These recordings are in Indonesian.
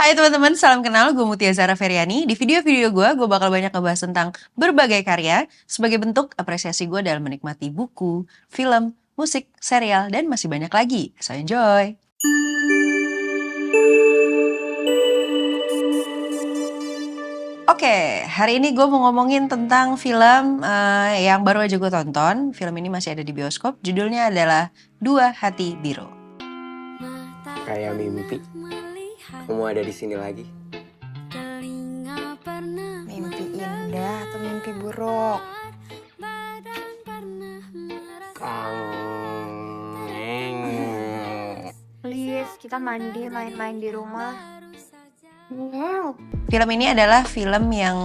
Hai teman-teman, salam kenal. Gue Mutia Zara Feryani. Di video-video gue bakal banyak ngebahas tentang berbagai karya sebagai bentuk apresiasi gue dalam menikmati buku, film, musik, serial, dan masih banyak lagi. So enjoy! Oke, hari ini gue mau ngomongin tentang film yang baru aja gue tonton. Film ini masih ada di bioskop. Judulnya adalah Dua Hati Biru. Kayak mimpi, kamu ada di sini lagi. Mimpi indah atau mimpi buruk? Please, kita mandi main-main di rumah. Wow. Film ini adalah film yang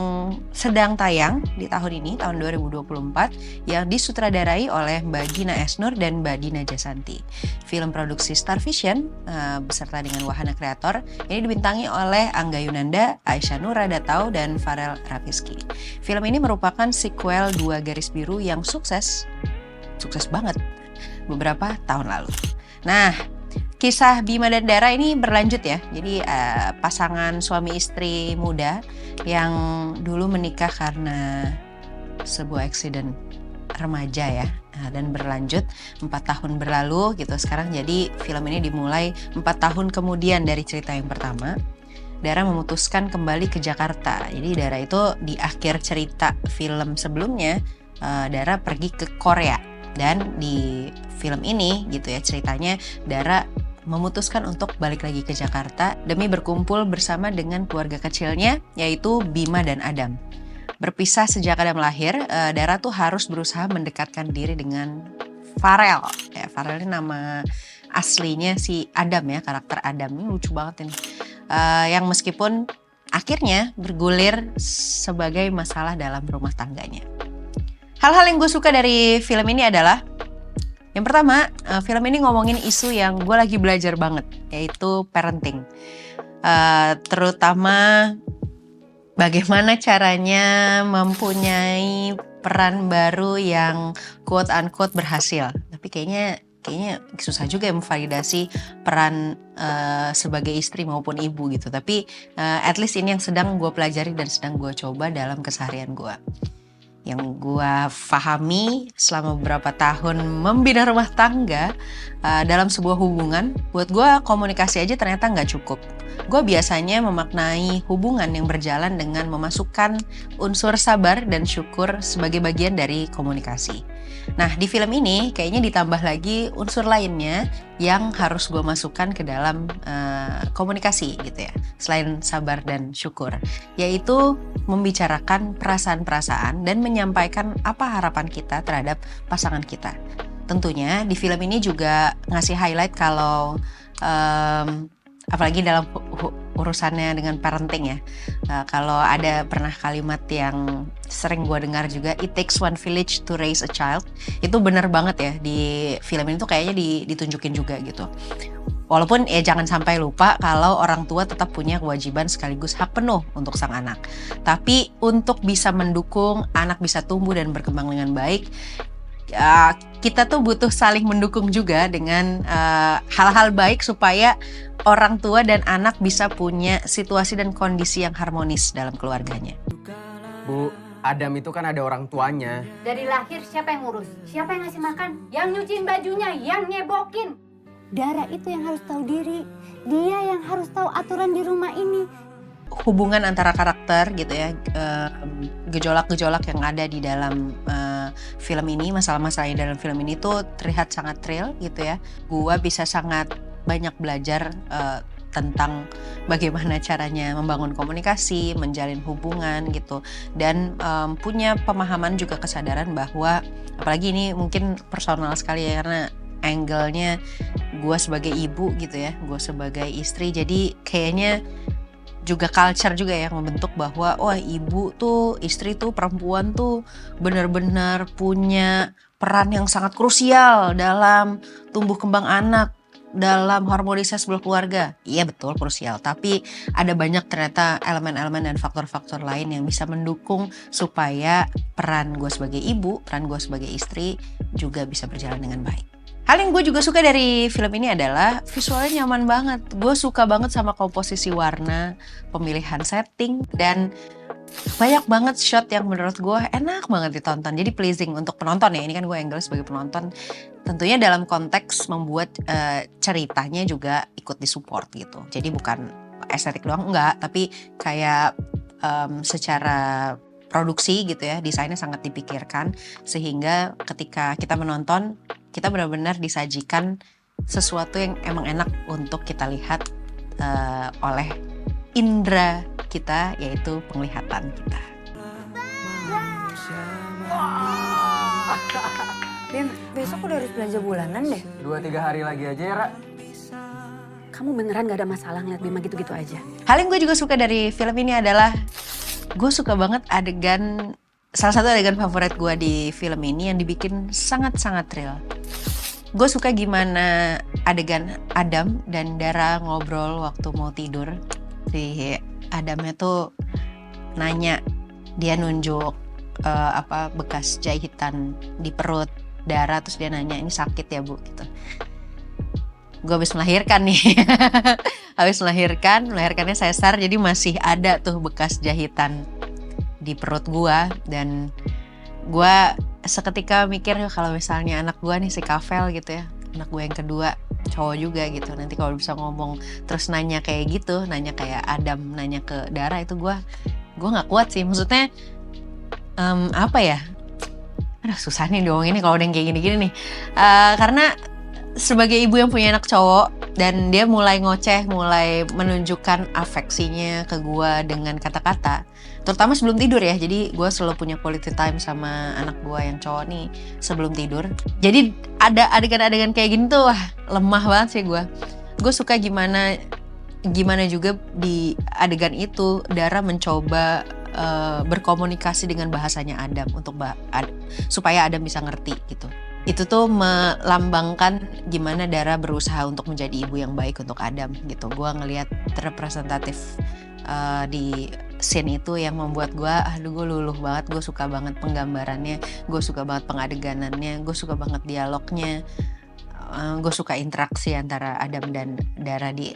sedang tayang di tahun ini, tahun 2024, yang disutradarai oleh Mbak Gina Esnur dan Mbak Dina Jasanti. Film produksi Star Vision beserta dengan wahana kreator, ini dibintangi oleh Angga Yunanda, Aisyah Nura Datau, dan Farel Rafiski. Film ini merupakan sequel Dua Garis Biru yang sukses banget beberapa tahun lalu. Nah, kisah Bima dan Dara ini berlanjut ya. Jadi pasangan suami istri muda yang dulu menikah karena sebuah accident remaja ya. Dan berlanjut 4 tahun berlalu gitu. Sekarang jadi film ini dimulai 4 tahun kemudian dari cerita yang pertama. Dara memutuskan kembali ke Jakarta. Jadi Dara itu di akhir cerita film sebelumnya, Dara pergi ke Korea. Dan di film ini gitu ya ceritanya, Dara memutuskan untuk balik lagi ke Jakarta demi berkumpul bersama dengan keluarga kecilnya, yaitu Bima dan Adam. Berpisah sejak Adam lahir, Dara tuh harus berusaha mendekatkan diri dengan Farel. Ya, Farel ini nama aslinya si Adam ya, karakter Adam ini lucu banget ini. Yang meskipun akhirnya bergulir sebagai masalah dalam rumah tangganya. Hal-hal yang gue suka dari film ini adalah yang pertama, film ini ngomongin isu yang gue lagi belajar banget, yaitu parenting. Terutama bagaimana caranya mempunyai peran baru yang quote-unquote berhasil. Tapi kayaknya susah juga ya memvalidasi peran sebagai istri maupun ibu gitu. Tapi at least ini yang sedang gue pelajari dan sedang gue coba dalam keseharian gue. Yang gue pahami selama beberapa tahun membina rumah tangga dalam sebuah hubungan, buat gue komunikasi aja ternyata nggak cukup. Gue biasanya memaknai hubungan yang berjalan dengan memasukkan unsur sabar dan syukur sebagai bagian dari komunikasi. Nah, di film ini kayaknya ditambah lagi unsur lainnya yang harus gue masukkan ke dalam komunikasi gitu ya, selain sabar dan syukur, yaitu membicarakan perasaan-perasaan dan menyampaikan apa harapan kita terhadap pasangan kita. Tentunya di film ini juga ngasih highlight kalau apalagi dalam urusannya dengan parenting ya. Kalau ada pernah kalimat yang sering gue dengar juga, it takes one village to raise a child. Itu benar banget ya, di film ini tuh kayaknya ditunjukin juga gitu. Walaupun ya jangan sampai lupa kalau orang tua tetap punya kewajiban sekaligus hak penuh untuk sang anak. Tapi untuk bisa mendukung anak bisa tumbuh dan berkembang dengan baik, kita tuh butuh saling mendukung juga dengan hal-hal baik supaya orang tua dan anak bisa punya situasi dan kondisi yang harmonis dalam keluarganya. Bu, Adam itu kan ada orang tuanya. Dari lahir siapa yang ngurus? Siapa yang ngasih makan? Yang nyuciin bajunya, yang nyebokin. Dara itu yang harus tahu diri. Dia yang harus tahu aturan di rumah ini. Hubungan antara karakter gitu ya, gejolak-gejolak yang ada di dalam film ini, masalah-masalah dalam film ini tuh terlihat sangat real gitu ya. Gua bisa sangat banyak belajar tentang bagaimana caranya membangun komunikasi, menjalin hubungan gitu, dan punya pemahaman juga kesadaran bahwa, apalagi ini mungkin personal sekali ya karena angle-nya gue sebagai ibu gitu ya, gue sebagai istri, jadi kayaknya juga culture juga yang membentuk bahwa ibu tuh, istri tuh, perempuan tuh benar-benar punya peran yang sangat krusial dalam tumbuh kembang anak, dalam harmonisasi sebuah keluarga. Iya betul krusial, tapi ada banyak ternyata elemen-elemen dan faktor-faktor lain yang bisa mendukung supaya peran gue sebagai ibu, peran gue sebagai istri juga bisa berjalan dengan baik. Hal yang gue juga suka dari film ini adalah visualnya nyaman banget. Gue suka banget sama komposisi warna, pemilihan setting, dan banyak banget shot yang menurut gue enak banget ditonton. Jadi pleasing untuk penonton ya. Ini kan gue angle sebagai penonton. Tentunya dalam konteks membuat ceritanya juga ikut disupport gitu. Jadi bukan estetik doang, enggak. Tapi kayak secara produksi gitu ya, desainnya sangat dipikirkan. Sehingga ketika kita menonton, kita benar-benar disajikan sesuatu yang emang enak untuk kita lihat oleh indera kita, yaitu penglihatan kita. Bim, besok udah harus belanja bulanan deh. 2-3 hari lagi aja ya, Ra. Kamu beneran gak ada masalah ngeliat Bima gitu-gitu aja? Hal yang gue juga suka dari film ini adalah gue suka banget salah satu adegan favorit gue di film ini yang dibikin sangat-sangat real. Gue suka gimana adegan Adam dan Dara ngobrol waktu mau tidur. Si Adamnya tuh nanya, dia nunjuk bekas jahitan di perut Dara, terus dia nanya, ini sakit ya Bu? Gitu. Gue habis melahirkan nih. Habis melahirkannya sesar, jadi masih ada tuh bekas jahitan di perut gue. Dan gue seketika mikir, kalau misalnya anak gue nih si Kavel gitu ya, anak gue yang kedua, cowok juga gitu, nanti kalau bisa ngomong terus nanya kayak gitu, nanya kayak Adam nanya ke Dara, itu gue nggak kuat sih. Maksudnya apa ya, aduh susah nih dong ini kalau udah yang kayak gini-gini nih. Karena sebagai ibu yang punya anak cowok dan dia mulai ngoceh, mulai menunjukkan afeksinya ke gue dengan kata-kata, terutama sebelum tidur ya. Jadi gue selalu punya quality time sama anak gue yang cowok nih sebelum tidur. Jadi ada adegan-adegan kayak gini tuh, wah lemah banget sih gue. Gue suka gimana juga di adegan itu Dara mencoba berkomunikasi dengan bahasanya Adam supaya Adam bisa ngerti gitu. Itu tuh melambangkan gimana Dara berusaha untuk menjadi ibu yang baik untuk Adam gitu. Gue ngelihat representatif di scene itu yang membuat gue, gue luluh banget. Gue suka banget penggambarannya, gue suka banget pengadeganannya, gue suka banget dialognya, gue suka interaksi antara Adam dan Dara di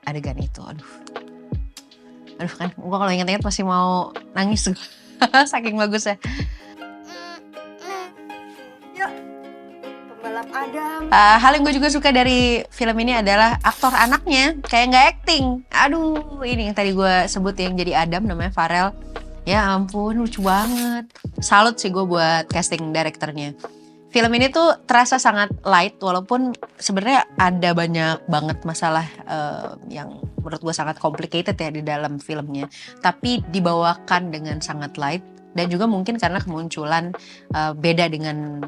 adegan itu. Aduh kan, gue kalau inget-inget masih mau nangis saking bagusnya. Pembalap Adam. Hal yang gue juga suka dari film ini adalah aktor anaknya kayak nggak acting. Aduh, ini yang tadi gue sebut yang jadi Adam namanya Farel. Ya ampun, lucu banget. Salut sih gue buat casting directornya. Film ini tuh terasa sangat light, walaupun sebenarnya ada banyak banget masalah yang menurut gue sangat complicated ya di dalam filmnya. Tapi dibawakan dengan sangat light. Dan juga mungkin karena kemunculan beda dengan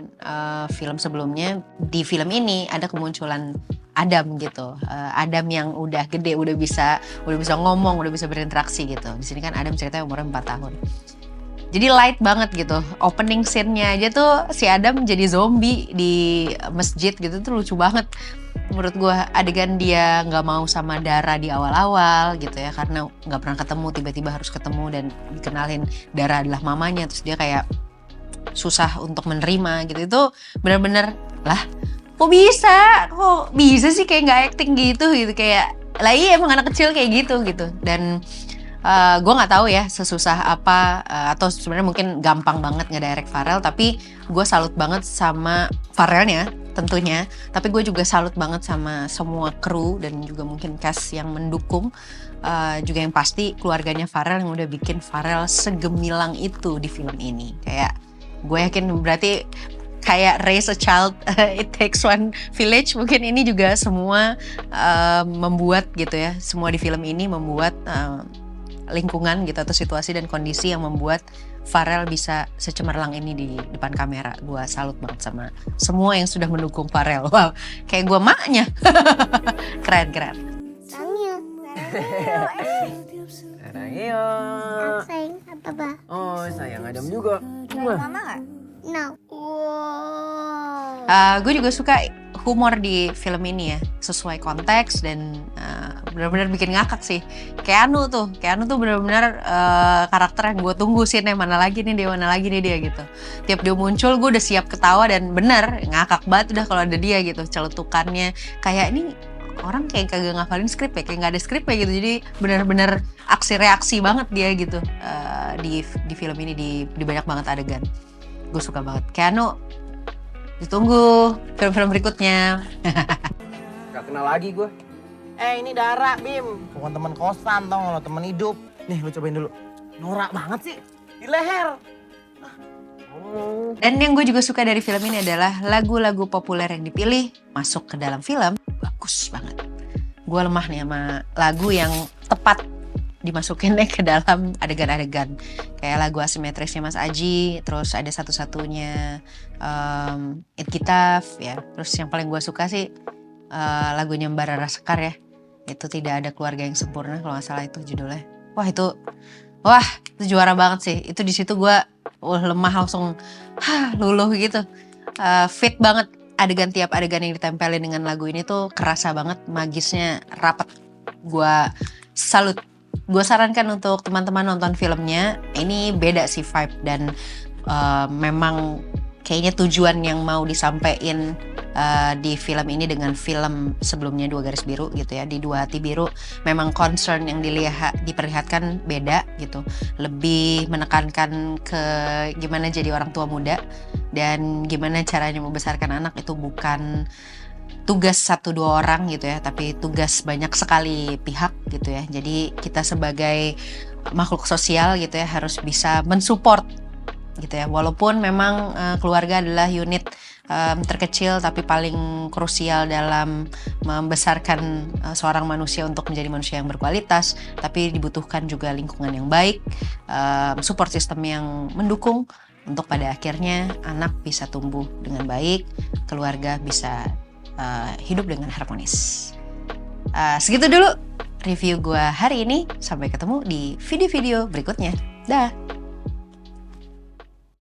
film sebelumnya, di film ini ada kemunculan Adam gitu. Adam yang udah gede, udah bisa ngomong, udah bisa berinteraksi gitu. Di sini kan Adam ceritanya umurnya 4 tahun. Jadi light banget gitu. Opening scene-nya aja tuh si Adam jadi zombie di masjid gitu, tuh lucu banget. Menurut gue adegan dia nggak mau sama Dara di awal-awal gitu ya, karena nggak pernah ketemu, tiba-tiba harus ketemu dan dikenalin Dara adalah mamanya, terus dia kayak susah untuk menerima gitu. Itu benar-benar lah, kok bisa sih kayak nggak acting gitu kayak lah iya emang anak kecil kayak gitu. Dan gue nggak tahu ya sesusah apa atau sebenarnya mungkin gampang banget ngedirect Farel, tapi gue salut banget sama Farelnya tentunya, tapi gue juga salut banget sama semua kru dan juga mungkin cast yang mendukung, juga yang pasti keluarganya Farel yang udah bikin Farel segemilang itu di film ini. Kayak gue yakin berarti kayak raise a child, it takes one village. Mungkin ini juga semua membuat gitu ya, semua di film ini membuat lingkungan gitu atau situasi dan kondisi yang membuat Farel bisa secemerlang ini di depan kamera. Gue salut banget sama semua yang sudah mendukung Farel. Wow, kayak gue maknya. Keren. Sarangyo. Sayang apa ba? Oh, sayang Adam juga. Mama nggak? No. Wow. Gue juga suka humor di film ini ya sesuai konteks dan benar-benar bikin ngakak sih. Keanu tuh benar-benar karakter yang gue tunggu sih, mana lagi nih dia gitu. Tiap dia muncul gue udah siap ketawa dan bener ngakak banget udah kalau ada dia gitu. Celetukannya kayak ini orang kayak kagak ngafalin skrip ya, kayak nggak ada skrip ya gitu. Jadi benar-benar aksi reaksi banget dia gitu di film ini di banyak banget adegan. Gue suka banget. Keanu ditunggu film-film berikutnya. Gak kenal lagi gue. Ini Dara, Bim. Bukan teman kosan, tau gak lo, teman hidup. Nih, lu cobain dulu. Norak banget sih, di leher. Dan yang gue juga suka dari film ini adalah lagu-lagu populer yang dipilih masuk ke dalam film. Bagus banget. Gue lemah nih sama lagu yang tepat dimasukinnya ke dalam adegan-adegan. Kayak lagu asimetrisnya Mas Aji, terus ada satu-satunya Itkitaf ya. Terus yang paling gue suka sih lagunya Mbak Rara Sekar ya. Itu Tidak Ada Keluarga Yang Sempurna kalau nggak salah itu judulnya. Itu juara banget sih. Itu di situ gue lemah langsung luluh gitu. Fit banget tiap adegan yang ditempelin dengan lagu ini tuh kerasa banget, magisnya rapet. Gue salut. Gue sarankan untuk teman-teman nonton filmnya. Ini beda sih vibe dan memang kayaknya tujuan yang mau disampaikan di film ini dengan film sebelumnya Dua Garis Biru gitu ya, di Dua Hati Biru, memang concern yang diperlihatkan beda gitu, lebih menekankan ke gimana jadi orang tua muda dan gimana caranya membesarkan anak. Itu bukan tugas 1-2 orang gitu ya, tapi tugas banyak sekali pihak gitu ya. Jadi kita sebagai makhluk sosial gitu ya harus bisa mensupport gitu ya, walaupun memang keluarga adalah unit terkecil tapi paling krusial dalam membesarkan seorang manusia untuk menjadi manusia yang berkualitas, tapi dibutuhkan juga lingkungan yang baik, support system yang mendukung untuk pada akhirnya anak bisa tumbuh dengan baik, keluarga bisa hidup dengan harmonis. Segitu dulu review gue hari ini, sampai ketemu di video-video berikutnya. Dah.